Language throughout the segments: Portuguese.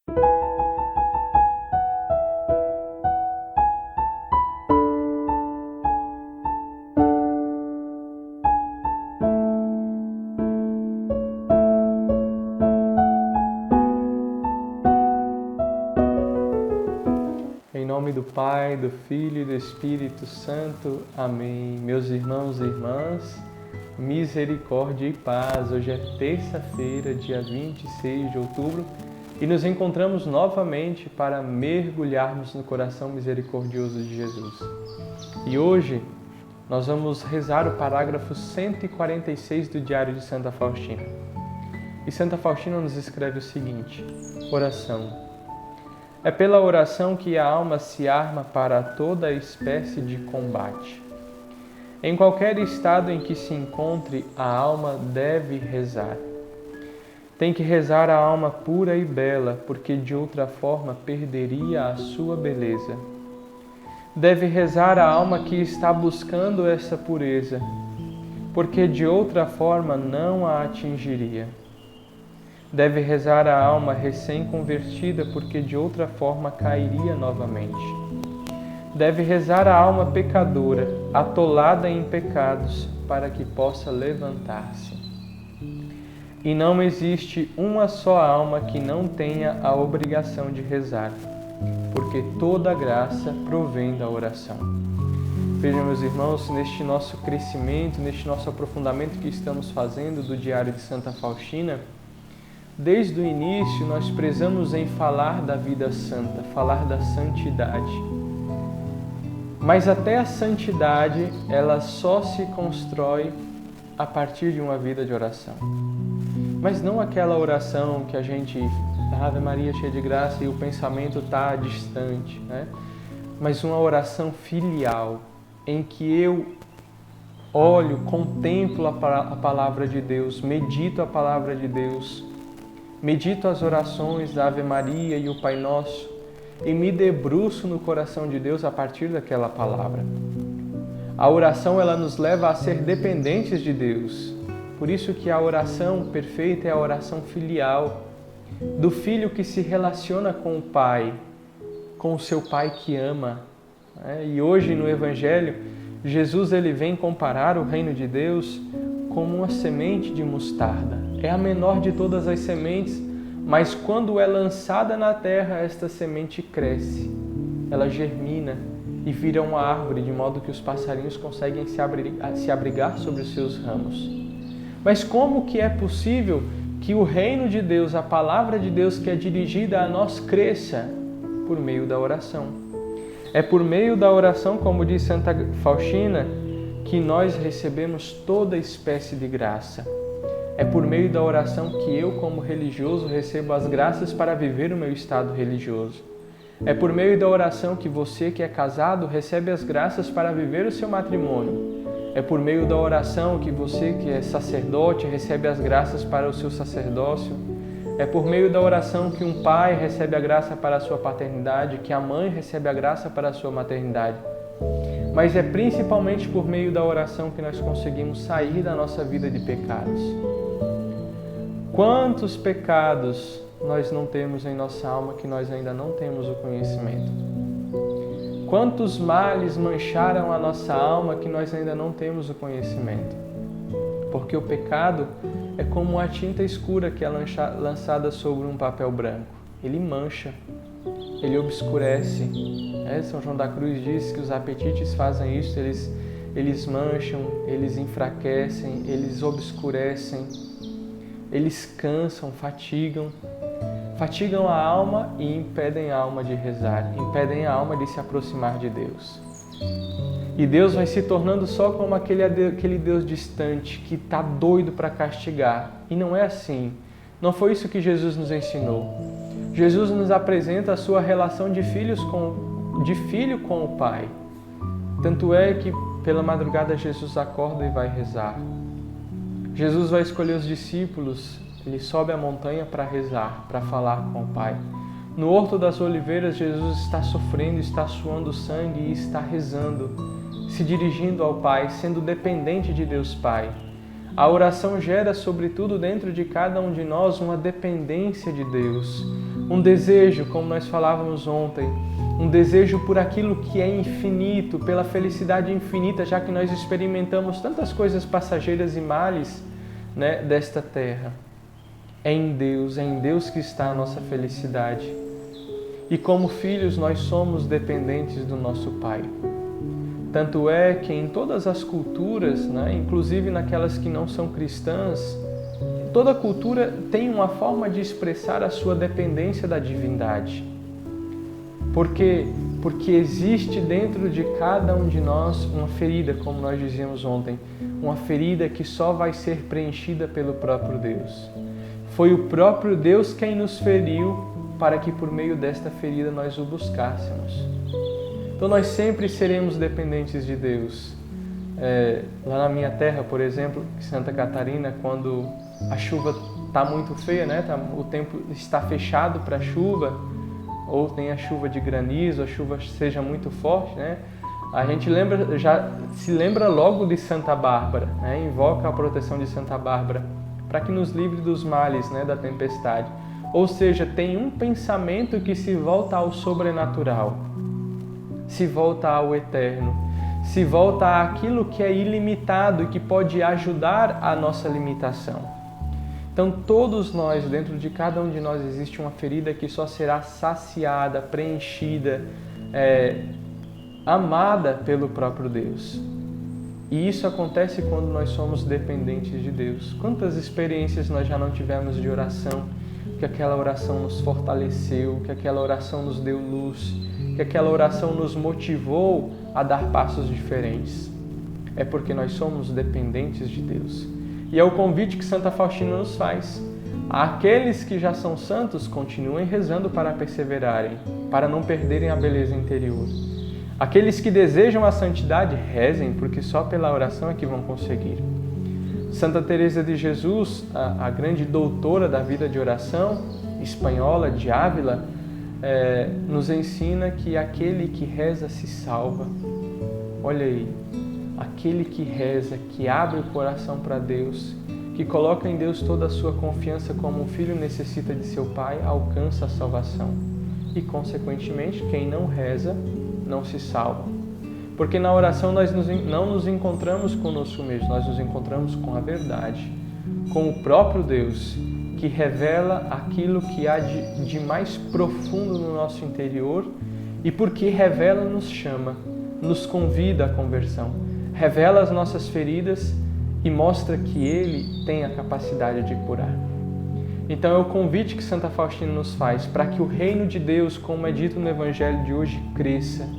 Em nome do Pai, do Filho e do Espírito Santo. Amém. Meus irmãos e irmãs, misericórdia e paz. Hoje é terça-feira, dia 26 de outubro, e nos encontramos novamente para mergulharmos no coração misericordioso de Jesus. E hoje nós vamos rezar o parágrafo 146 do Diário de Santa Faustina. E Santa Faustina nos escreve o seguinte: oração. É pela oração que a alma se arma para toda espécie de combate. Em qualquer estado em que se encontre, a alma deve rezar. Tem que rezar a alma pura e bela, porque de outra forma perderia a sua beleza. Deve rezar a alma que está buscando essa pureza, porque de outra forma não a atingiria. Deve rezar a alma recém-convertida, porque de outra forma cairia novamente. Deve rezar a alma pecadora, atolada em pecados, para que possa levantar-se. E não existe uma só alma que não tenha a obrigação de rezar, porque toda graça provém da oração. Vejam, meus irmãos, neste nosso crescimento, neste nosso aprofundamento que estamos fazendo do Diário de Santa Faustina, desde o início nós prezamos em falar da vida santa, falar da santidade. Mas até a santidade, ela só se constrói a partir de uma vida de oração. Mas não aquela oração que a gente, Ave Maria cheia de graça, e o pensamento está distante, né? Mas uma oração filial, em que eu olho, contemplo a palavra de Deus, medito a palavra de Deus, medito as orações da Ave Maria e o Pai Nosso e me debruço no coração de Deus a partir daquela palavra. A oração, ela nos leva a ser dependentes de Deus. Por isso que a oração perfeita é a oração filial, do filho que se relaciona com o Pai, com o seu Pai que ama. E hoje no Evangelho, Jesus ele vem comparar o reino de Deus como uma semente de mostarda. É a menor de todas as sementes, mas quando é lançada na terra, esta semente cresce, ela germina e vira uma árvore, de modo que os passarinhos conseguem se abrigar sobre os seus ramos. Mas como que é possível que o reino de Deus, a palavra de Deus que é dirigida a nós, cresça? Por meio da oração. É por meio da oração, como diz Santa Faustina, que nós recebemos toda espécie de graça. É por meio da oração que eu, como religioso, recebo as graças para viver o meu estado religioso. É por meio da oração que você, que é casado, recebe as graças para viver o seu matrimônio. É por meio da oração que você, que é sacerdote, recebe as graças para o seu sacerdócio. É por meio da oração que um pai recebe a graça para a sua paternidade, que a mãe recebe a graça para a sua maternidade. Mas é principalmente por meio da oração que nós conseguimos sair da nossa vida de pecados. Quantos pecados nós não temos em nossa alma que nós ainda não temos o conhecimento? Quantos males mancharam a nossa alma que nós ainda não temos o conhecimento? Porque o pecado é como a tinta escura que é lançada sobre um papel branco. Ele mancha, ele obscurece. São João da Cruz diz que os apetites fazem isso, eles mancham, eles enfraquecem, eles obscurecem, eles cansam, fatigam a alma e impedem a alma de rezar, impedem a alma de se aproximar de Deus. E Deus vai se tornando só como aquele Deus distante que está doido para castigar. E não é assim. Não foi isso que Jesus nos ensinou. Jesus nos apresenta a sua relação de filho com o Pai. Tanto é que pela madrugada Jesus acorda e vai rezar. Jesus vai escolher os discípulos, ele sobe a montanha para rezar, para falar com o Pai. No Horto das Oliveiras, Jesus está sofrendo, está suando sangue e está rezando, se dirigindo ao Pai, sendo dependente de Deus Pai. A oração gera, sobretudo dentro de cada um de nós, uma dependência de Deus, um desejo, como nós falávamos ontem, um desejo por aquilo que é infinito, pela felicidade infinita, já que nós experimentamos tantas coisas passageiras e males, né, desta terra. É em Deus que está a nossa felicidade. E como filhos nós somos dependentes do nosso Pai. Tanto é que em todas as culturas, né, inclusive naquelas que não são cristãs, toda cultura tem uma forma de expressar a sua dependência da divindade. Por quê? Porque existe dentro de cada um de nós uma ferida, como nós dizíamos ontem, uma ferida que só vai ser preenchida pelo próprio Deus. Foi o próprio Deus quem nos feriu para que por meio desta ferida nós o buscássemos. Então nós sempre seremos dependentes de Deus. Lá na minha terra, por exemplo, Santa Catarina, quando a chuva está muito feia, né? O tempo está fechado para a chuva, ou tem a chuva de granizo, a chuva seja muito forte, né? A gente já se lembra logo de Santa Bárbara, né? Invoca a proteção de Santa Bárbara para que nos livre dos males, né? Da tempestade. Ou seja, tem um pensamento que se volta ao sobrenatural, se volta ao eterno, se volta àquilo que é ilimitado e que pode ajudar a nossa limitação. Então, todos nós, dentro de cada um de nós, existe uma ferida que só será saciada, preenchida, amada pelo próprio Deus. E isso acontece quando nós somos dependentes de Deus. Quantas experiências nós já não tivemos de oração, que aquela oração nos fortaleceu, que aquela oração nos deu luz, que aquela oração nos motivou a dar passos diferentes. É porque nós somos dependentes de Deus. E é o convite que Santa Faustina nos faz. Aqueles que já são santos, continuem rezando para perseverarem, para não perderem a beleza interior. Aqueles que desejam a santidade, rezem, porque só pela oração é que vão conseguir. Santa Teresa de Jesus, a grande doutora da vida de oração, espanhola, de Ávila, nos ensina que aquele que reza se salva. Olha aí, aquele que reza, que abre o coração para Deus, que coloca em Deus toda a sua confiança como um filho necessita de seu pai, alcança a salvação. E, consequentemente, quem não reza, não se salva. Porque na oração nós não nos encontramos conosco mesmo, nós nos encontramos com a verdade, com o próprio Deus, que revela aquilo que há de mais profundo no nosso interior e porque revela, nos chama, nos convida à conversão, revela as nossas feridas e mostra que Ele tem a capacidade de curar. Então é o convite que Santa Faustina nos faz para que o reino de Deus, como é dito no Evangelho de hoje, cresça,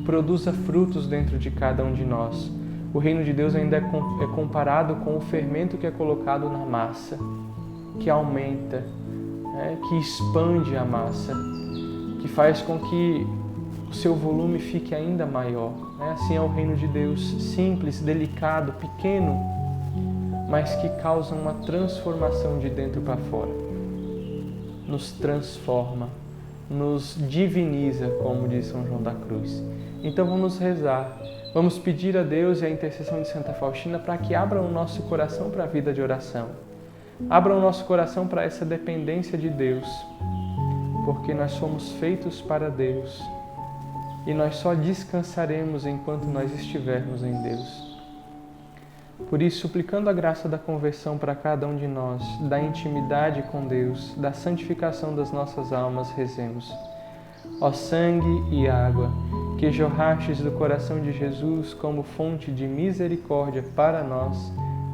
produza frutos dentro de cada um de nós. O reino de Deus ainda é comparado com o fermento que é colocado na massa, que aumenta, que expande a massa, que faz com que o seu volume fique ainda maior. Assim é o reino de Deus, simples, delicado, pequeno, mas que causa uma transformação de dentro para fora. Nos transforma, nos diviniza, como diz São João da Cruz. Então vamos rezar, vamos pedir a Deus e a intercessão de Santa Faustina para que abra o nosso coração para a vida de oração. Abra o nosso coração para essa dependência de Deus, porque nós somos feitos para Deus e nós só descansaremos enquanto nós estivermos em Deus. Por isso, suplicando a graça da conversão para cada um de nós, da intimidade com Deus, da santificação das nossas almas, rezemos. Ó sangue e água, que jorrastes do coração de Jesus como fonte de misericórdia para nós,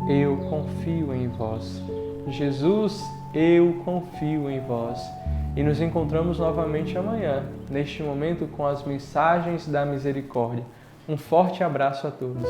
eu confio em vós. Jesus, eu confio em vós. E nos encontramos novamente amanhã, neste momento com as mensagens da misericórdia. Um forte abraço a todos.